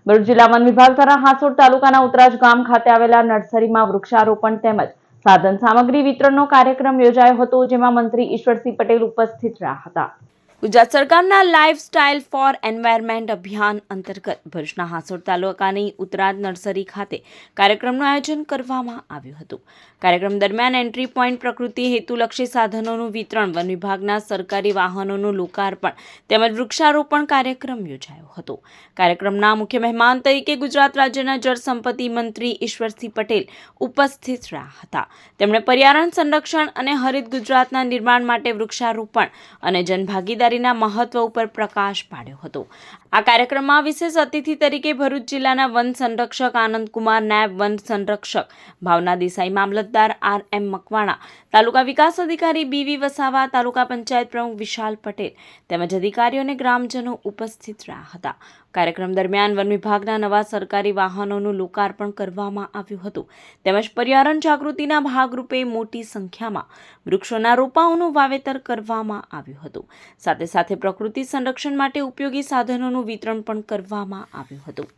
ભરૂચ જિલ્લા વન વિભાગ દ્વારા હાંસોડ તાલુકાના ઉતરાજ ગામ ખાતે આવેલા નર્સરીમાં વૃક્ષારોપણ તેમજ સાધન સામગ્રી વિતરણનો કાર્યક્રમ યોજાયો હતો, જેમાં મંત્રી ઈશ્વરસિંહ પટેલ ઉપસ્થિત રહ્યા હતા। ગુજરાત સરકારના લાઇફસ્ટાઇલ ફોર એન્વાયરમેન્ટ અભિયાન અંતર્ગત ભરૂચના હાંસોડ તાલુકાની ઉતરાજ નર્સરી ખાતે કાર્યક્રમનું આયોજન કરવામાં આવ્યું હતું। કાર્યક્રમ દરમિયાન એન્ટ્રી પોઈન્ટ, પ્રકૃતિ હેતુલક્ષી સાધનોનું વિતરણ, વન વિભાગના સરકારી વાહનોનું લોકાર્પણ તેમજ વૃક્ષારોપણ કાર્યક્રમ યોજાયો હતો। કાર્યક્રમના મુખ્ય મહેમાન તરીકે ગુજરાત રાજ્યના જળ સંપત્તિ મંત્રી ઈશ્વરસિંહ પટેલ ઉપસ્થિત રહ્યા હતા। તેમણે પર્યાવરણ સંરક્ષણ અને હરિત ગુજરાતના નિર્માણ માટે વૃક્ષારોપણ અને જનભાગીદારી મહત્વ ઉપર પ્રકાશ પાડ્યો હતો। આ કાર્યક્રમમાં વિશેષ અતિથિ તરીકે ભરૂચ જિલ્લાના વન સંરક્ષક આનંદ કુમાર, નાયબ વન સંરક્ષક ભાવના દેસાઈ, મામલતદાર RM મકવાણા, તાલુકા વિકાસ અધિકારી BV વસાવા, તાલુકા પંચાયત પ્રમુખ વિશાલ પટેલ તેમજ અધિકારીઓ અને ગ્રામજનો ઉપસ્થિત રહ્યા હતા। કાર્યક્રમ દરમિયાન વન વિભાગના નવા સરકારી વાહનોનું લોકાર્પણ કરવામાં આવ્યું હતું તેમજ પર્યાવરણ જાગૃતિના ભાગરૂપે મોટી સંખ્યામાં વૃક્ષોના રોપાઓનું વાવેતર કરવામાં આવ્યું હતું। સાથે સાથે પ્રકૃતિ સંરક્ષણ માટે ઉપયોગી સાધનોનું વિતરણ પણ કરવામાં આવ્યું હતું।